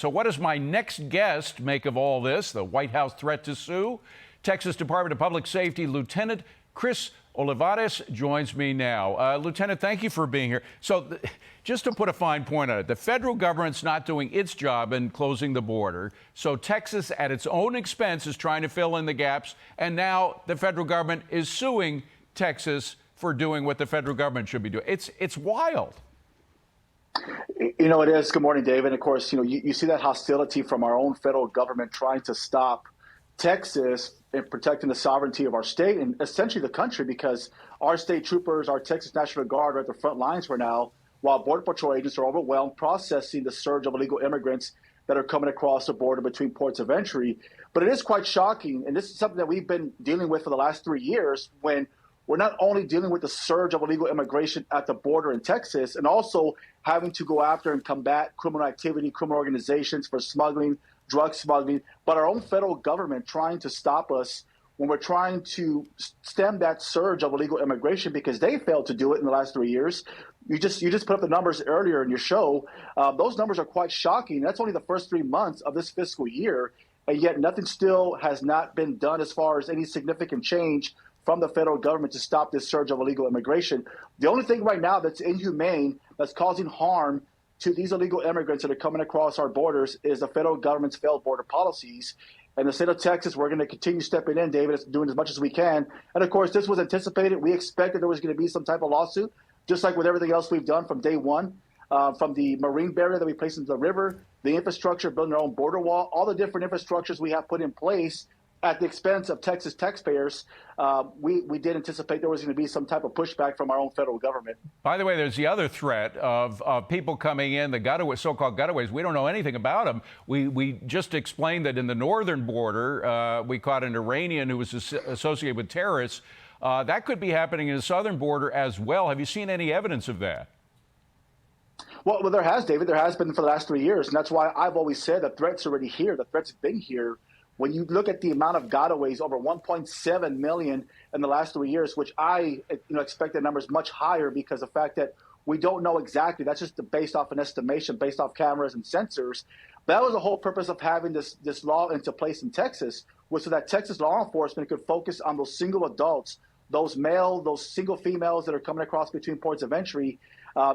So what does my next guest make of all this? The White House threat to sue? Texas Department of Public Safety Lieutenant Chris Olivarez joins me now. Lieutenant, thank you for being here. So just to put a fine point on it, the federal government's not doing its job in closing the border. So Texas, at its own expense, is trying to fill in the gaps. And now the federal government is suing Texas for doing what the federal government should be doing. It's wild. You know, it is. Good morning, David. Of course, you see that hostility from our own federal government trying to stop Texas in protecting the sovereignty of our state and essentially the country, because our state troopers, our Texas National Guard are at the front lines right now, while Border Patrol agents are overwhelmed processing the surge of illegal immigrants that are coming across the border between ports of entry. But it is quite shocking, and this is something that we've been dealing with for the last 3 years, when we're not only dealing with the surge of illegal immigration at the border in Texas, and also having to go after and combat criminal activity, criminal organizations for smuggling, drug smuggling, but our own federal government trying to stop us when we're trying to stem that surge of illegal immigration, because they failed to do it in the last 3 years. You just put up the numbers earlier in your show. Those numbers are quite shocking. That's only the first 3 months of this fiscal year, and yet nothing still has not been done as far as any significant change from the federal government to stop this surge of illegal immigration. The only thing right now that's inhumane, that's causing harm to these illegal immigrants that are coming across our borders, is the federal government's failed border policies. And the state of Texas, we're going to continue stepping in, David, doing as much as we can. And of course, this was anticipated. We expected there was going to be some type of lawsuit, just like with everything else we've done from day one, from the marine barrier that we placed into the river, the infrastructure, building our own border wall, all the different infrastructures we have put in place at the expense of Texas taxpayers. We did anticipate there was going to be some type of pushback from our own federal government. By the way, there's the other threat of people coming in, the so-called gotaways. We don't know anything about them. We just explained that in the northern border, we caught an Iranian who was associated with terrorists. That could be happening in the southern border as well. Have you seen any evidence of that? Well, there has, David. There has been for the last 3 years. And that's why I've always said the threat's already here. The threat's been here. When you look at the amount of gotaways, over 1.7 million in the last 3 years, which I expect that number is much higher, because the fact that we don't know exactly, that's just based off an estimation, based off cameras and sensors. That was the whole purpose of having this law into place in Texas, was so that Texas law enforcement could focus on those single adults, those single females that are coming across between ports of entry,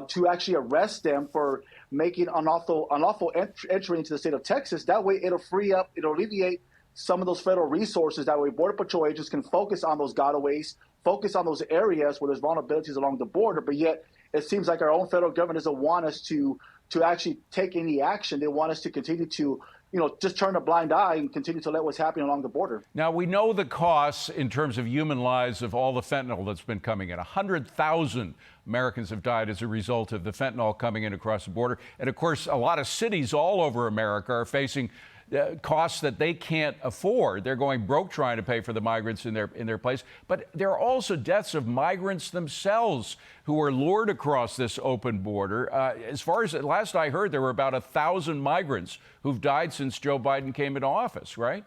to actually arrest them for making unlawful entry into the state of Texas. That way it'll alleviate some of those federal resources. That way Border Patrol agents can focus on those gotaways, focus on those areas where there's vulnerabilities along the border. But yet it seems like our own federal government doesn't want us to actually take any action. They want us to continue to just turn a blind eye and continue to let what's happening along the border. Now, we know the costs in terms of human lives of all the fentanyl that's been coming in. 100,000 Americans have died as a result of the fentanyl coming in across the border. And of course, a lot of cities all over America are facing costs that they can't afford. They're going broke trying to pay for the migrants in their place. But there are also deaths of migrants themselves who are lured across this open border. As far as last I heard, there were about 1,000 migrants who've died since Joe Biden came into office, right?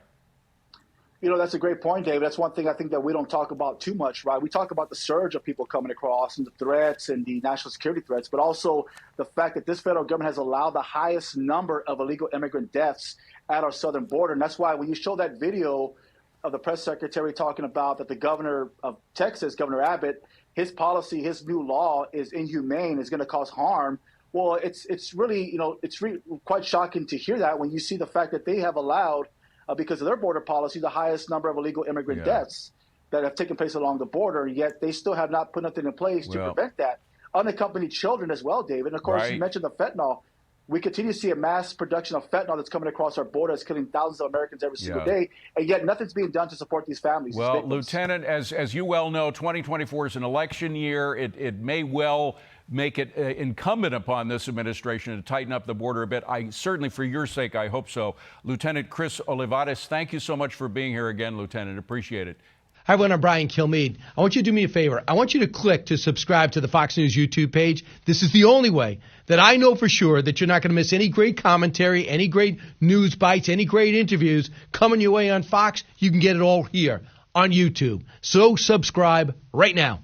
That's a great point, David. That's one thing I think that we don't talk about too much, right? We talk about the surge of people coming across and the threats and the national security threats, but also the fact that this federal government has allowed the highest number of illegal immigrant deaths at our southern border. And that's why when you show that video of the press secretary talking about that the governor of Texas, Governor Abbott, his policy, his new law is inhumane, is going to cause harm. Well, it's really, it's really quite shocking to hear that when you see the fact that they have allowed, because of their border policy, the highest number of illegal immigrant deaths that have taken place along the border, yet they still have not put nothing in place to prevent that. Unaccompanied children as well, David. And of course, you mentioned the fentanyl. We continue to see a mass production of fentanyl that's coming across our border. It's killing thousands of Americans every single day, and yet nothing's being done to support these families. Well, Lieutenant, as you well know, 2024 is an election year. It may well make it incumbent upon this administration to tighten up the border a bit. Certainly, for your sake, I hope so. Lieutenant Chris Olivarez, thank you so much for being here again, Lieutenant. Appreciate it. Hi, everyone. I'm Brian Kilmeade. I want you to do me a favor. I want you to click to subscribe to the Fox News YouTube page. This is the only way that I know for sure that you're not going to miss any great commentary, any great news bites, any great interviews coming your way on Fox. You can get it all here on YouTube. So subscribe right now.